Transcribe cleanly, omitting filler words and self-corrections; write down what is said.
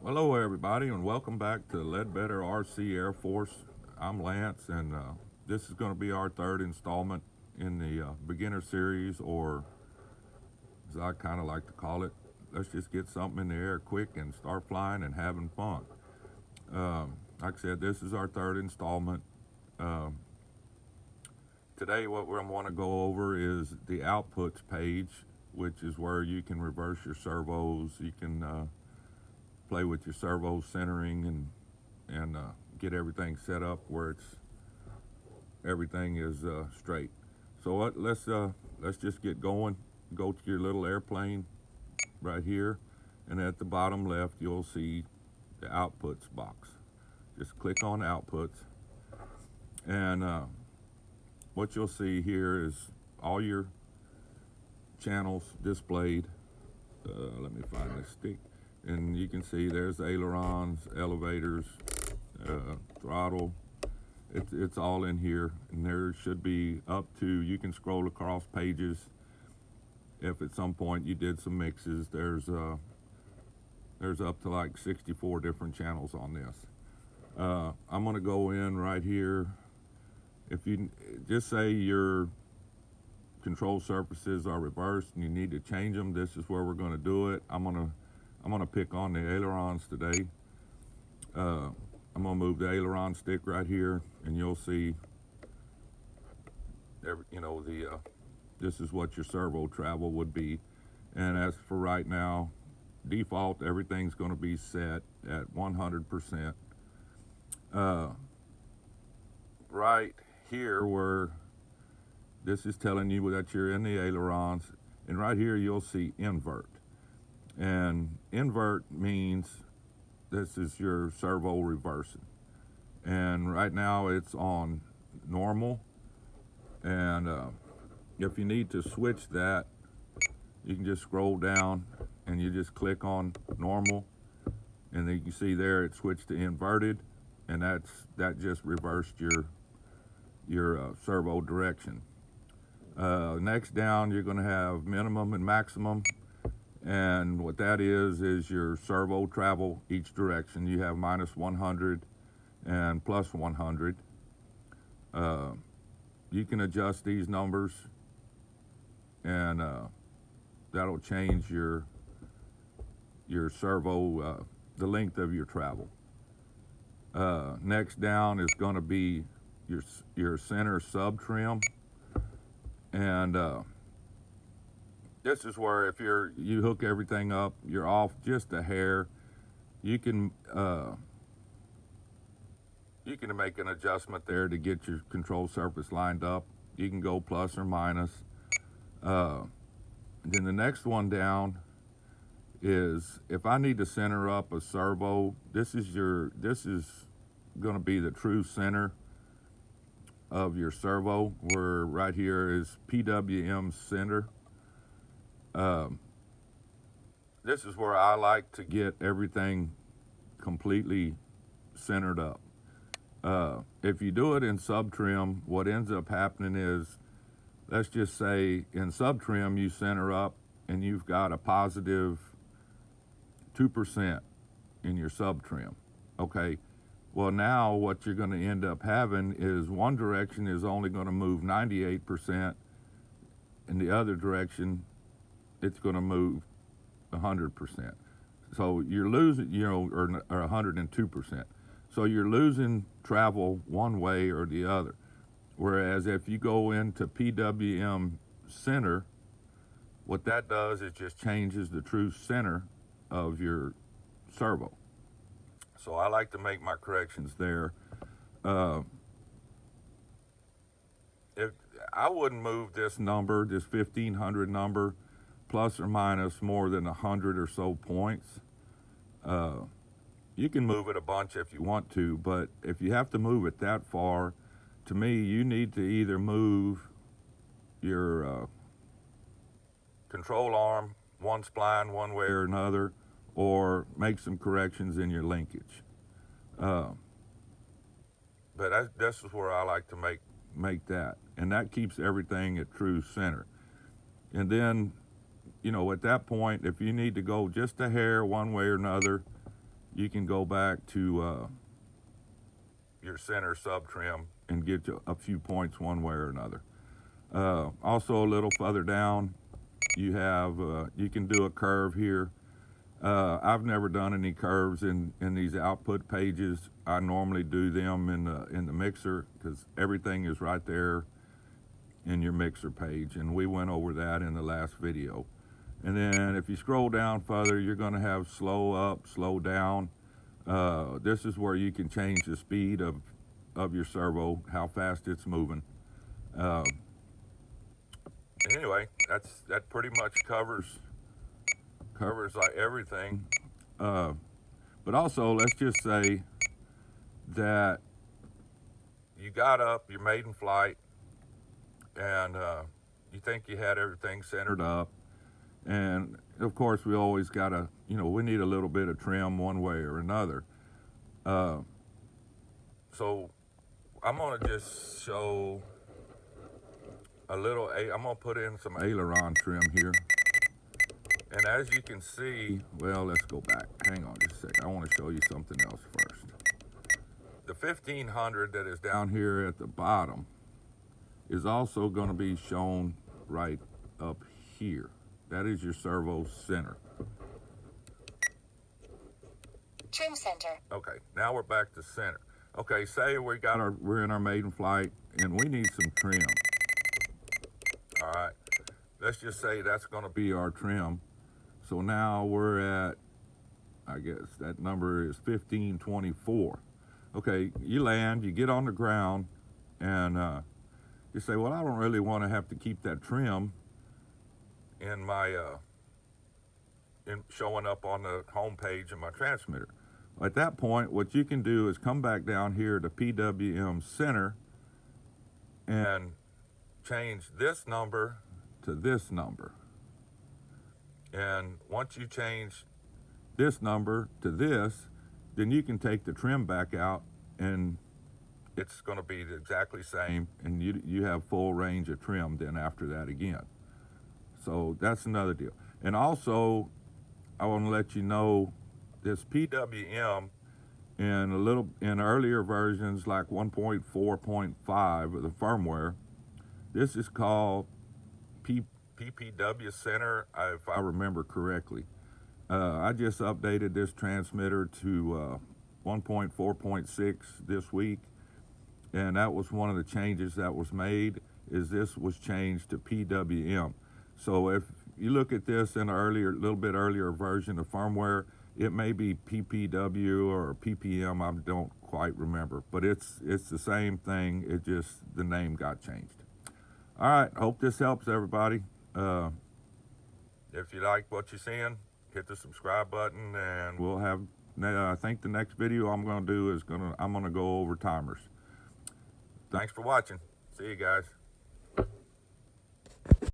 Hello, everybody, and welcome back to Ledbetter RC Air Force. I'm Lance, and this is going to be our third installment in the beginner series, or as I kind of like to call it, let's just get something in the air quick and start flying and having fun. Like I said, this is our third installment. Um, Today, what we want to go over is the outputs page, which is where you can reverse your servos. You can play with your servo centering and get everything set up where everything is straight. So let's just get going. Go to your little airplane right here, and at the bottom left you'll see the outputs box. Just click on outputs, and what you'll see here is all your channels displayed. Let me find this stick. And you can see there's ailerons, elevators, throttle. It's all in here, and there should be up to, you can scroll across pages if at some point you did some mixes. There's up to like 64 different channels on this. I'm gonna go in right here. If you just say your control surfaces are reversed and you need to change them, this is where we're gonna do it. I'm gonna pick on the ailerons today. I'm gonna move the aileron stick right here, and you'll see, this is what your servo travel would be. And as for right now, default, everything's gonna be set at 100%. Right here where this is telling you that you're in the ailerons, and right here you'll see invert. And invert means this is your servo reversing. And right now it's on normal. And if you need to switch that, you can just scroll down and you just click on normal. And then you can see there it switched to inverted, and that just reversed your servo direction. Next down, you're going to have minimum and maximum. And what that is your servo travel each direction. You have minus 100 and plus 100. You can adjust these numbers, and that'll change your servo, the length of your travel. Next down is going to be your center sub trim, and this is where if you hook everything up, you're off just a hair, you can make an adjustment there to get your control surface lined up. You can go plus or minus. Then the next one down is if I need to center up a servo, this is going to be the true center of your servo, where right here is PWM center. This is where I like to get everything completely centered up. If you do it in sub trim, what ends up happening is, let's just say in sub trim you center up and you've got a positive 2% in your sub trim. Okay, well now what you're going to end up having is one direction is only going to move 98%, and the other direction it's going to move 100%. So you're losing, or 102%. So you're losing travel one way or the other. Whereas if you go into PWM center, what that does is just changes the true center of your servo. So I like to make my corrections there. If I wouldn't move this number, this 1500 number, plus or minus more than 100 or so points. You can move it a bunch if you want to, but if you have to move it that far, to me, you need to either move your control arm one spline one way or another, or make some corrections in your linkage. But this is where I like to make that, and that keeps everything at true center. And then, at that point, if you need to go just a hair one way or another, you can go back to your center sub trim and get you a few points one way or another. Also, a little further down, you have you can do a curve here. I've never done any curves in these output pages. I normally do them in the mixer because everything is right there in your mixer page, and we went over that in the last video. And then if you scroll down further, you're going to have slow up, slow down. This is where you can change the speed of your servo, how fast it's moving. Anyway, that pretty much covers like everything. But also, let's just say that you got up, your maiden flight, and you think you had everything centered up. And of course, we always gotta, we need a little bit of trim one way or another. So I'm gonna just show a little, I'm gonna put in some aileron trim here. And as you can see, well, let's go back. Hang on just a second. I want to show you something else first. The 1500 that is down here at the bottom is also going to be shown right up here. That is your servo center. Trim center. Okay, now we're back to center. Okay, say we're in our maiden flight and we need some trim. All right, let's just say that's going to be our trim. So now we're at, I guess that number is 1524. Okay, you land, you get on the ground, and you say, well, I don't really want to have to keep that trim in my, showing up on the home page of my transmitter. At that point, what you can do is come back down here to PWM center and change this number to this number. And once you change this number to this, then you can take the trim back out and it's going to be exactly the same, and you have full range of trim then after that again. So that's another deal. And also, I want to let you know this PWM in earlier versions like 1.4.5 of the firmware, this is called PPW center, if I remember correctly. I just updated this transmitter to 1.4.6 this week, and that was one of the changes that was made, is this was changed to PWM. So if you look at this in a little bit earlier version of firmware, it may be PPW or PPM, I don't quite remember, but it's the same thing, it just, the name got changed. All right, hope this helps everybody. If you like what you're seeing, hit the subscribe button, and we'll have, I think the next video I'm going to do is I'm going to go over timers. Thanks for watching. See you guys.